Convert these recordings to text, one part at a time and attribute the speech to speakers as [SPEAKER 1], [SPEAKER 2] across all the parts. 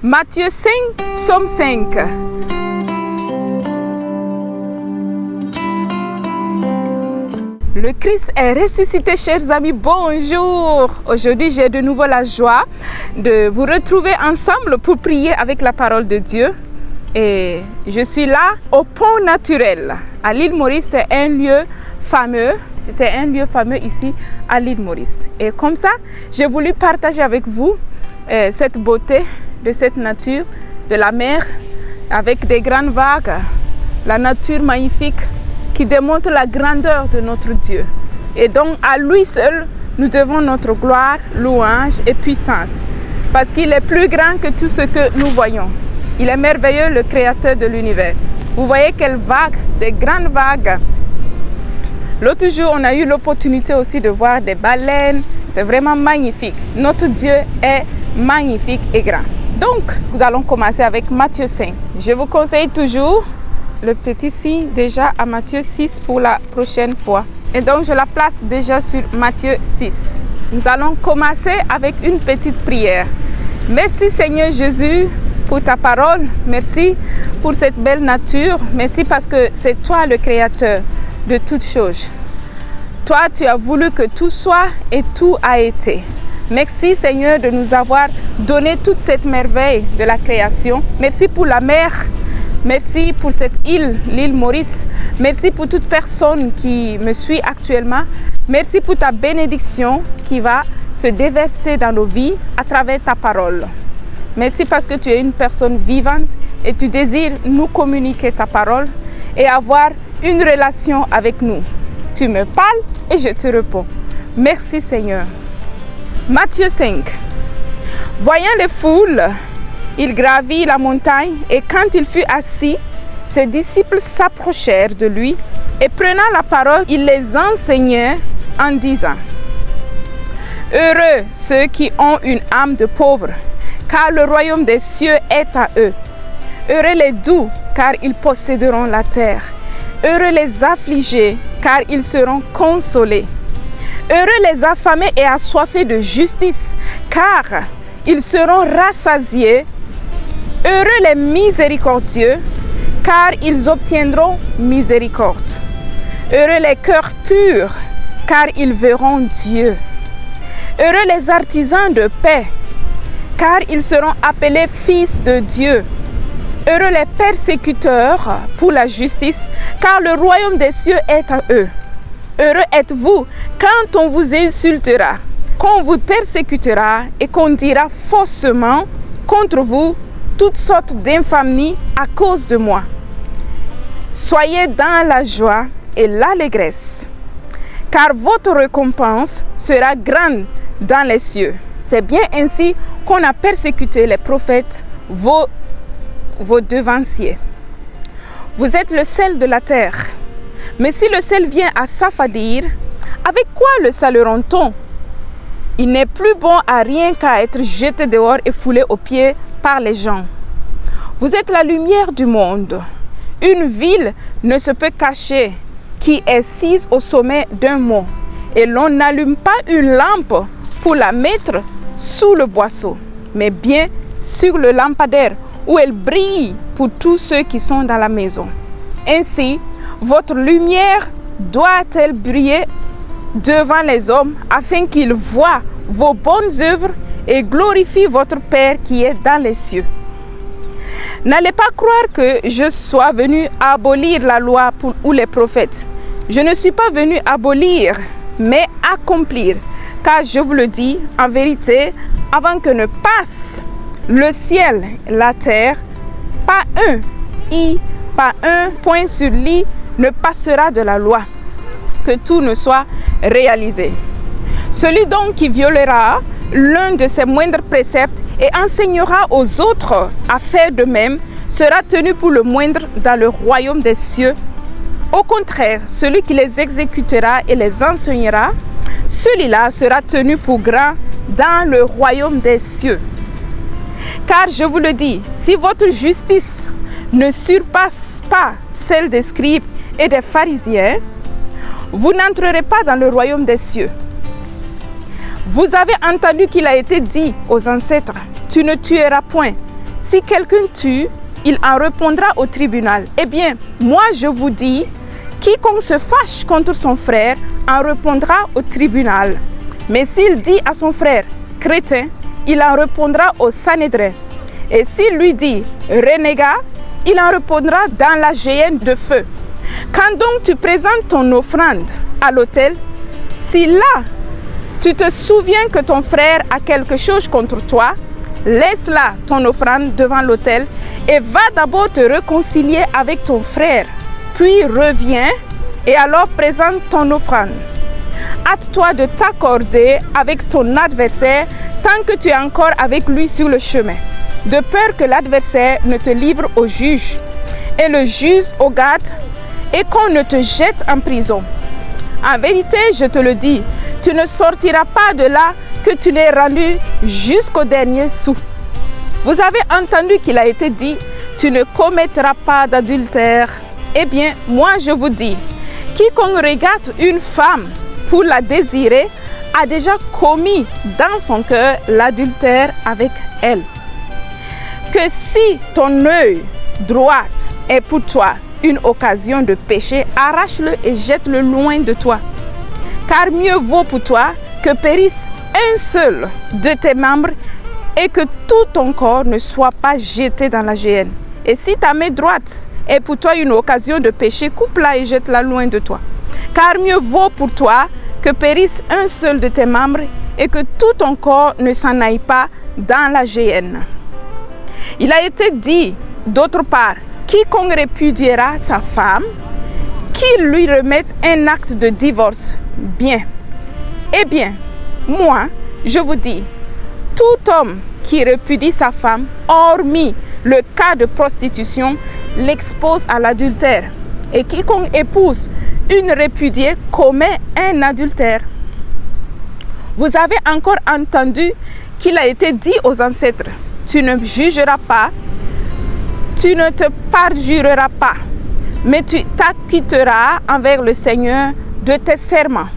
[SPEAKER 1] Matthieu 5, psaume 5. Le Christ est ressuscité, chers amis, bonjour! Aujourd'hui, j'ai de nouveau la joie de vous retrouver ensemble pour prier avec la parole de Dieu. Et je suis là au Pont Naturel. À l'île Maurice, c'est un lieu fameux. C'est un lieu fameux ici à l'île Maurice. Et comme ça, j'ai voulu partager avec vous cette beauté de cette nature, de la mer, avec des grandes vagues, la nature magnifique qui démontre la grandeur de notre Dieu. Et donc, à lui seul, nous devons notre gloire, louange et puissance. Parce qu'il est plus grand que tout ce que nous voyons. Il est merveilleux, le créateur de l'univers. Vous voyez quelles vagues, des grandes vagues. L'autre jour, on a eu l'opportunité aussi de voir des baleines. C'est vraiment magnifique. Notre Dieu est magnifique et grand. Donc, nous allons commencer avec Matthieu 5. Je vous conseille toujours le petit signe déjà à Matthieu 6 pour la prochaine fois. Et donc, je la place déjà sur Matthieu 6. Nous allons commencer avec une petite prière. Merci Seigneur Jésus pour ta parole. Merci pour cette belle nature. Merci parce que c'est toi le créateur de toutes choses. Toi, tu as voulu que tout soit et tout a été. Merci Seigneur de nous avoir donné toute cette merveille de la création. Merci pour la mer. Merci pour cette île, l'île Maurice. Merci pour toute personne qui me suit actuellement. Merci pour ta bénédiction qui va se déverser dans nos vies à travers ta parole. Merci parce que tu es une personne vivante et tu désires nous communiquer ta parole et avoir une relation avec nous. Tu me parles et je te réponds. Merci Seigneur. Matthieu 5. Voyant les foules, il gravit la montagne et quand il fut assis, ses disciples s'approchèrent de lui et prenant la parole, il les enseignait en disant: Heureux ceux qui ont une âme de pauvre, car le royaume des cieux est à eux. Heureux les doux, car ils posséderont la terre. Heureux les affligés, car ils seront consolés. Heureux les affamés et assoiffés de justice, car ils seront rassasiés. Heureux les miséricordieux, car ils obtiendront miséricorde. Heureux les cœurs purs, car ils verront Dieu. Heureux les artisans de paix, car ils seront appelés fils de Dieu. Heureux les persécuteurs pour la justice, car le royaume des cieux est à eux. Heureux êtes-vous quand on vous insultera, qu'on vous persécutera et qu'on dira faussement contre vous toutes sortes d'infamies à cause de moi. Soyez dans la joie et l'allégresse, car votre récompense sera grande dans les cieux. C'est bien ainsi qu'on a persécuté les prophètes, vos devanciers. Vous êtes le sel de la terre. Mais si le sel vient à s'affadir, avec quoi le saleront-on? Il n'est plus bon à rien qu'à être jeté dehors et foulé aux pieds par les gens. Vous êtes la lumière du monde. Une ville ne se peut cacher qui est assise au sommet d'un mont. Et l'on n'allume pas une lampe pour la mettre sous le boisseau, mais bien sur le lampadaire où elle brille pour tous ceux qui sont dans la maison. Ainsi, votre lumière doit-elle briller devant les hommes afin qu'ils voient vos bonnes œuvres et glorifient votre Père qui est dans les cieux. N'allez pas croire que je sois venu abolir la loi ou les prophètes. Je ne suis pas venu abolir, mais accomplir. Car je vous le dis, en vérité, avant que ne passe le ciel, la terre, pas un point sur l'i ne passera de la loi, que tout ne soit réalisé. Celui donc qui violera l'un de ses moindres préceptes et enseignera aux autres à faire de même, sera tenu pour le moindre dans le royaume des cieux. Au contraire, celui qui les exécutera et les enseignera, celui-là sera tenu pour grand dans le royaume des cieux. Car je vous le dis, si votre justice ne surpasse pas celle des scribes et des pharisiens, vous n'entrerez pas dans le royaume des cieux. Vous avez entendu qu'il a été dit aux ancêtres, tu ne tueras point. Si quelqu'un tue, il en répondra au tribunal. Eh bien, moi je vous dis, quiconque se fâche contre son frère en répondra au tribunal. Mais s'il dit à son frère, crétin, il en répondra au Sanhédrin. Et s'il lui dit, renégat, il en répondra dans la géhenne de feu. Quand donc tu présentes ton offrande à l'autel, si là, tu te souviens que ton frère a quelque chose contre toi, laisse là ton offrande devant l'autel et va d'abord te réconcilier avec ton frère. Puis reviens et alors présente ton offrande. Hâte-toi de t'accorder avec ton adversaire tant que tu es encore avec lui sur le chemin, de peur que l'adversaire ne te livre au juge et le juge au garde et qu'on ne te jette en prison. En vérité, je te le dis, tu ne sortiras pas de là que tu n'aies rendu jusqu'au dernier sou. Vous avez entendu qu'il a été dit, tu ne commettras pas d'adultère. Eh bien, moi je vous dis, quiconque regarde une femme pour la désirer a déjà commis dans son cœur l'adultère avec elle. Que si ton œil droit est pour toi une occasion de péché, arrache-le et jette-le loin de toi. Car mieux vaut pour toi que périsse un seul de tes membres et que tout ton corps ne soit pas jeté dans la géhenne. Et si ta main droite est pour toi une occasion de péché, coupe-la et jette-la loin de toi. Car mieux vaut pour toi que périsse un seul de tes membres et que tout ton corps ne s'en aille pas dans la géhenne. Il a été dit, d'autre part, quiconque répudiera sa femme, qu'il lui remette un acte de divorce. Bien. Eh bien, moi, je vous dis, tout homme qui répudie sa femme, hormis le cas de prostitution, l'expose à l'adultère. Et quiconque épouse une répudiée commet un adultère. Vous avez encore entendu qu'il a été dit aux ancêtres, tu ne jugeras pas, tu ne te parjureras pas, mais tu t'acquitteras envers le Seigneur de tes serments.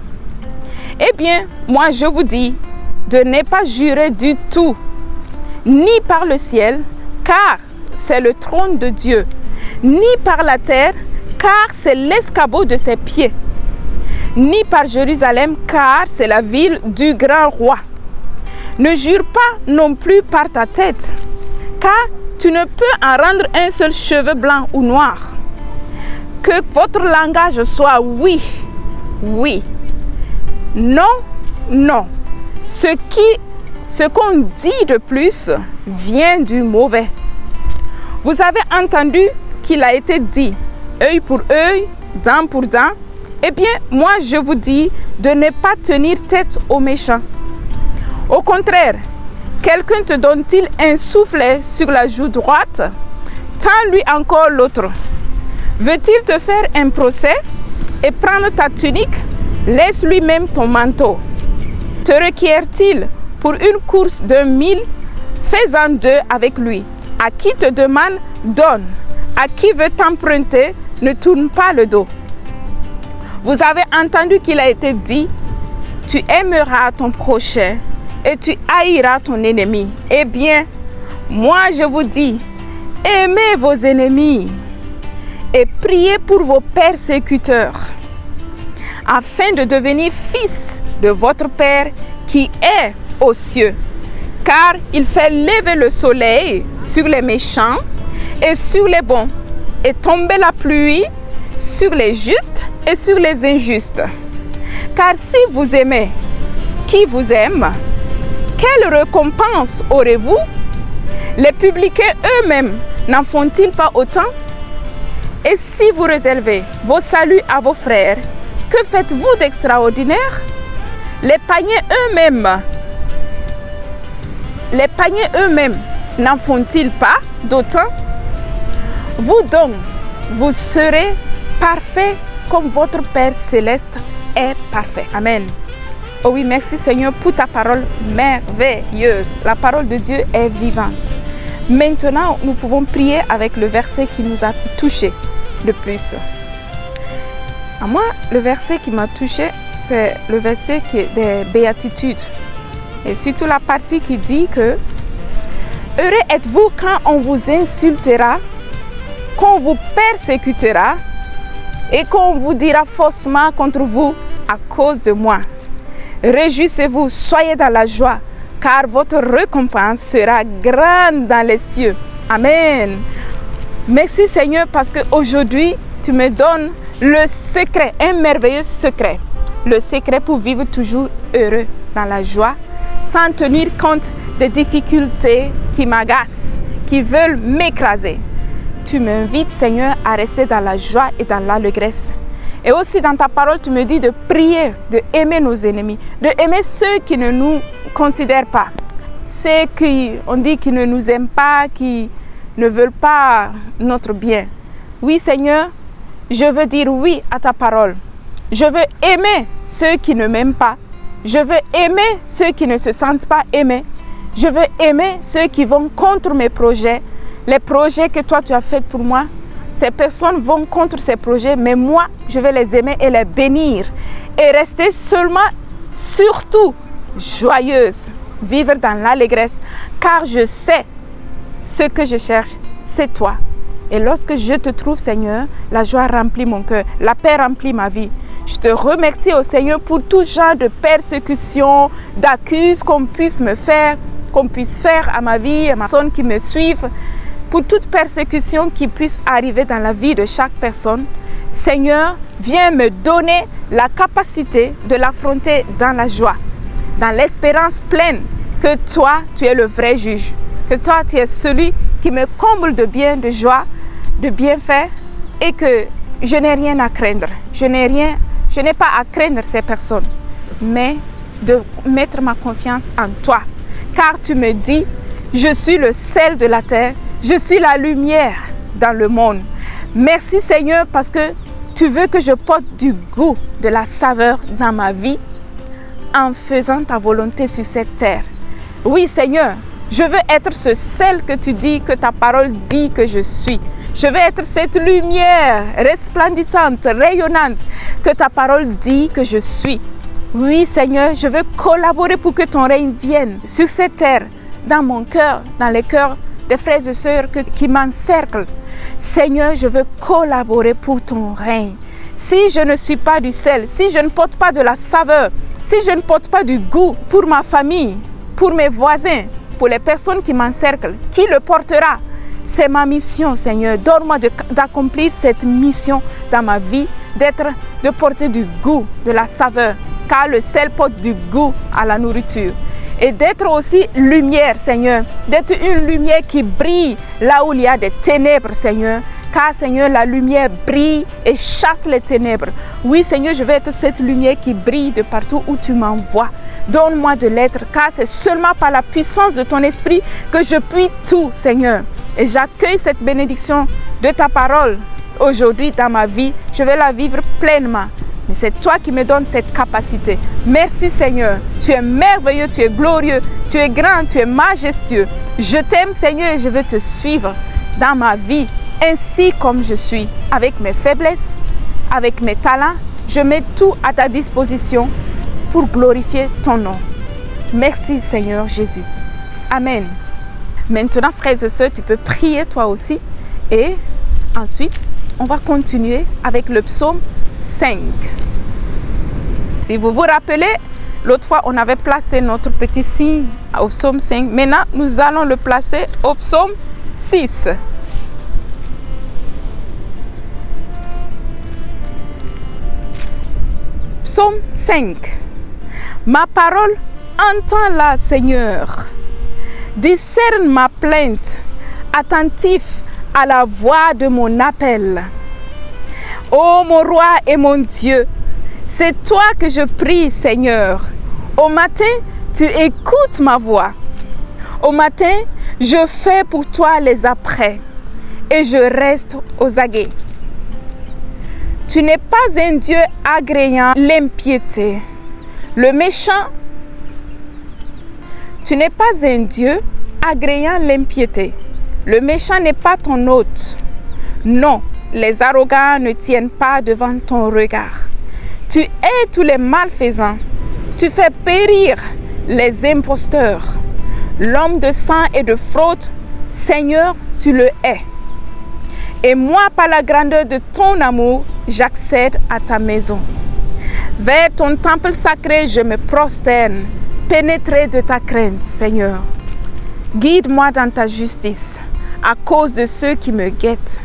[SPEAKER 1] Eh bien, moi je vous dis de ne pas jurer du tout, ni par le ciel, car c'est le trône de Dieu, ni par la terre, car c'est l'escabeau de ses pieds, ni par Jérusalem, car c'est la ville du grand roi. Ne jure pas non plus par ta tête, car tu ne peux en rendre un seul cheveu blanc ou noir. Que votre langage soit oui, oui, non, non. Ce qu'on dit de plus vient du mauvais. Vous avez entendu qu'il a été dit, œil pour œil, dent pour dent. Eh bien, moi je vous dis de ne pas tenir tête aux méchants. Au contraire, quelqu'un te donne-t-il un soufflet sur la joue droite, tends-lui encore l'autre. Veut-il te faire un procès et prendre ta tunique, laisse lui-même ton manteau. Te requiert-il pour une course de 1000, fais-en 2 avec lui. À qui te demande, donne. À qui veut t'emprunter, ne tourne pas le dos. Vous avez entendu qu'il a été dit, tu aimeras ton prochain et tu haïras ton ennemi. Eh bien, moi je vous dis, aimez vos ennemis et priez pour vos persécuteurs, afin de devenir fils de votre Père qui est aux cieux. Car il fait lever le soleil sur les méchants et sur les bons, et tomber la pluie sur les justes et sur les injustes. Car si vous aimez qui vous aime, quelle récompense aurez-vous? Les publicains eux-mêmes n'en font-ils pas autant? Et si vous réservez vos saluts à vos frères, que faites-vous d'extraordinaire? Les paniers eux-mêmes n'en font-ils pas d'autant? Vous donc, vous serez parfaits comme votre Père céleste est parfait. Amen. Oh oui, merci Seigneur pour ta parole merveilleuse. La parole de Dieu est vivante. Maintenant, nous pouvons prier avec le verset qui nous a touché le plus. À moi, le verset qui m'a touché, c'est le verset des béatitudes. Et surtout la partie qui dit que Heureux êtes-vous quand on vous insultera, qu'on vous persécutera et qu'on vous dira faussement contre vous à cause de moi. Réjouissez-vous, soyez dans la joie, car votre récompense sera grande dans les cieux. Amen. Merci Seigneur parce qu'aujourd'hui, tu me donnes le secret, un merveilleux secret. Le secret pour vivre toujours heureux dans la joie, sans tenir compte des difficultés qui m'agacent, qui veulent m'écraser. Tu m'invites Seigneur à rester dans la joie et dans l'allégresse. Et aussi dans ta parole, tu me dis de prier, de aimer nos ennemis, de aimer ceux qui ne nous considèrent pas. Ceux qui, on dit, qui ne nous aiment pas, qui ne veulent pas notre bien. Oui Seigneur, je veux dire oui à ta parole. Je veux aimer ceux qui ne m'aiment pas. Je veux aimer ceux qui ne se sentent pas aimés. Je veux aimer ceux qui vont contre mes projets. Les projets que toi tu as faits pour moi. Ces personnes vont contre ces projets, mais moi, je vais les aimer et les bénir. Et rester seulement, surtout, joyeuse. Vivre dans l'allégresse. Car je sais ce que je cherche, c'est toi. Et lorsque je te trouve, Seigneur, la joie remplit mon cœur, la paix remplit ma vie. Je te remercie, au Seigneur, pour tout genre de persécution, d'accuses qu'on puisse me faire, qu'on puisse faire à ma vie, à ma personne qui me suivent, pour toute persécution qui puisse arriver dans la vie de chaque personne. Seigneur, viens me donner la capacité de l'affronter dans la joie, dans l'espérance pleine que toi, tu es le vrai juge. Que toi, tu es celui qui me comble de bien, de joie, de bienfaits et que je n'ai rien à craindre. Je n'ai pas à craindre ces personnes, mais de mettre ma confiance en toi. Car tu me dis, je suis le sel de la terre, je suis la lumière dans le monde. Merci Seigneur parce que tu veux que je porte du goût, de la saveur dans ma vie en faisant ta volonté sur cette terre. Oui Seigneur, je veux être ce sel que tu dis, que ta parole dit que je suis. Je veux être cette lumière resplendissante, rayonnante, que ta parole dit que je suis. Oui Seigneur, je veux collaborer pour que ton règne vienne sur cette terre, dans mon cœur, dans les cœurs des frères et sœurs qui m'encerclent. Seigneur, je veux collaborer pour ton règne. Si je ne suis pas du sel, si je ne porte pas de la saveur, si je ne porte pas du goût pour ma famille, pour mes voisins, pour les personnes qui m'encerclent, qui le portera? C'est ma mission, Seigneur. Donne-moi d'accomplir cette mission dans ma vie, de porter du goût, de la saveur, car le sel porte du goût à la nourriture. Et d'être aussi lumière, Seigneur, d'être une lumière qui brille là où il y a des ténèbres, Seigneur. Car, Seigneur, la lumière brille et chasse les ténèbres. Oui, Seigneur, je vais être cette lumière qui brille de partout où tu m'envoies. Donne-moi de l'être, car c'est seulement par la puissance de ton esprit que je puis tout, Seigneur. Et j'accueille cette bénédiction de ta parole aujourd'hui dans ma vie. Je vais la vivre pleinement. Mais c'est toi qui me donnes cette capacité. Merci Seigneur. Tu es merveilleux, tu es glorieux, tu es grand, tu es majestueux. Je t'aime Seigneur et je veux te suivre dans ma vie, ainsi comme je suis, avec mes faiblesses, avec mes talents. Je mets tout à ta disposition pour glorifier ton nom. Merci Seigneur Jésus. Amen. Maintenant, frères et sœurs, tu peux prier toi aussi. Et ensuite, on va continuer avec le psaume 5. Si vous vous rappelez, l'autre fois, on avait placé notre petit signe au psaume 5. Maintenant, nous allons le placer au psaume 6. Psaume 5. Ma parole, entends-la, Seigneur. Discerne ma plainte, attentif à la voix de mon appel. Ô mon roi et mon Dieu, c'est toi que je prie, Seigneur. Au matin, tu écoutes ma voix. Au matin, je fais pour toi les apprêts et je reste aux aguets. Tu n'es pas un Dieu agréant l'impiété. Le méchant, tu n'es pas un Dieu agréant l'impiété. Le méchant n'est pas ton hôte. Non, les arrogants ne tiennent pas devant ton regard. Tu hais tous les malfaisants. Tu fais périr les imposteurs. L'homme de sang et de fraude, Seigneur, tu le hais. Et moi, par la grandeur de ton amour, j'accède à ta maison. Vers ton temple sacré, je me prosterne, pénétré de ta crainte, Seigneur. Guide-moi dans ta justice, à cause de ceux qui me guettent.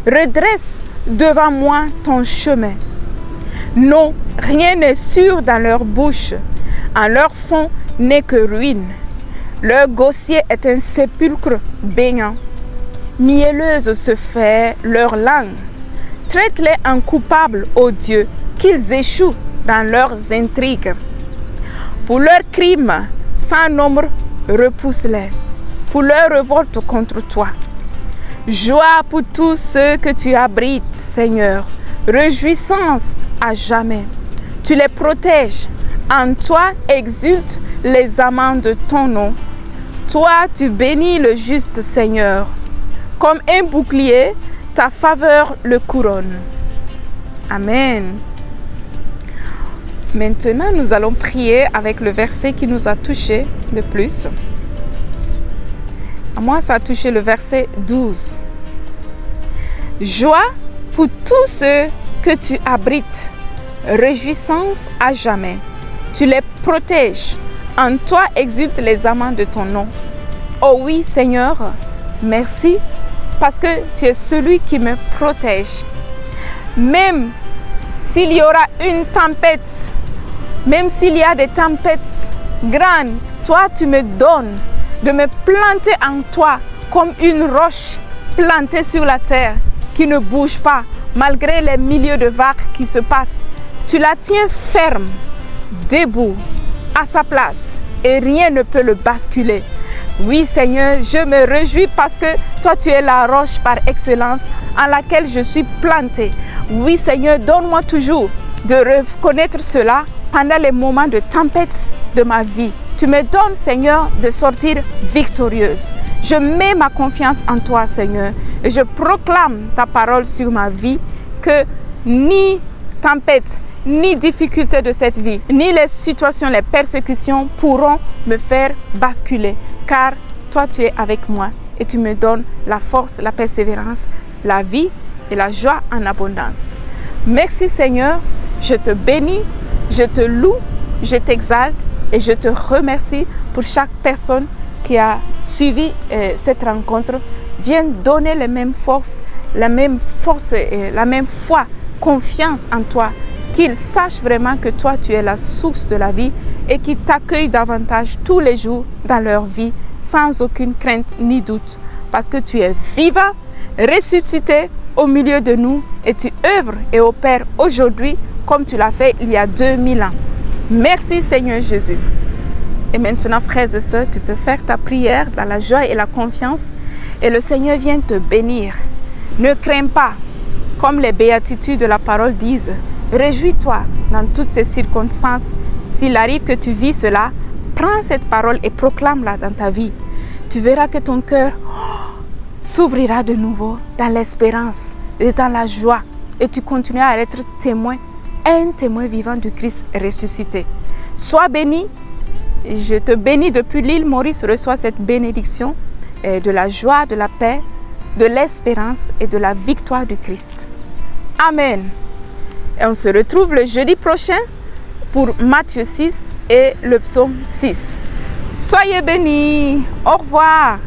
[SPEAKER 1] Redresse devant moi ton chemin. Non, rien n'est sûr dans leur bouche. En leur fond n'est que ruine. Leur gosier est un sépulcre baignant. Mielleuse se fait leur langue. Traite-les en coupables, ô Dieu, qu'ils échouent dans leurs intrigues. Pour leurs crimes, sans nombre, repousse-les. Pour leur révolte contre toi. Joie pour tous ceux que tu abrites, Seigneur. Réjouissance à jamais. Tu les protèges. En toi exultent les amants de ton nom. Toi, tu bénis le juste, Seigneur. Comme un bouclier, ta faveur le couronne. Amen. Maintenant, nous allons prier avec le verset qui nous a touché de plus. À moi, ça a touché le verset 12. Joie pour tous ceux que tu abrites, réjouissance à jamais. Tu les protèges. En toi exultent les amants de ton nom. Oh oui, Seigneur, merci parce que tu es celui qui me protège. Même s'il y aura une tempête, même s'il y a des tempêtes grandes, toi tu me donnes de me planter en toi comme une roche plantée sur la terre qui ne bouge pas malgré les milliers de vagues qui se passent. Tu la tiens ferme, debout, à sa place et rien ne peut le basculer. Oui Seigneur, je me réjouis parce que toi tu es la roche par excellence en laquelle je suis plantée. Oui Seigneur, donne-moi toujours de reconnaître cela pendant les moments de tempête de ma vie. Tu me donnes Seigneur de sortir victorieuse. Je mets ma confiance en toi Seigneur et je proclame ta parole sur ma vie que ni tempête, ni difficulté de cette vie, ni les situations, les persécutions pourront me faire basculer. Car toi, tu es avec moi et tu me donnes la force, la persévérance, la vie et la joie en abondance. Merci Seigneur, je te bénis, je te loue, je t'exalte et je te remercie pour chaque personne qui a suivi cette rencontre. Viens donner les mêmes forces, la même foi, confiance en toi. Qu'ils sachent vraiment que toi, tu es la source de la vie et qu'ils t'accueillent davantage tous les jours dans leur vie sans aucune crainte ni doute. Parce que tu es vivant, ressuscité au milieu de nous et tu œuvres et opères aujourd'hui comme tu l'as fait il y a 2000 ans. Merci Seigneur Jésus. Et maintenant, frères et sœurs, tu peux faire ta prière dans la joie et la confiance et le Seigneur vient te bénir. Ne crains pas, comme les béatitudes de la parole disent. Réjouis-toi dans toutes ces circonstances. S'il arrive que tu vis cela, prends cette parole et proclame-la dans ta vie. Tu verras que ton cœur s'ouvrira de nouveau dans l'espérance et dans la joie. Et tu continueras à être témoin, un témoin vivant du Christ ressuscité. Sois béni. Je te bénis depuis l'île Maurice. Reçois cette bénédiction de la joie, de la paix, de l'espérance et de la victoire du Christ. Amen. Et on se retrouve le jeudi prochain pour Matthieu 6 et le psaume 6. Soyez bénis. Au revoir.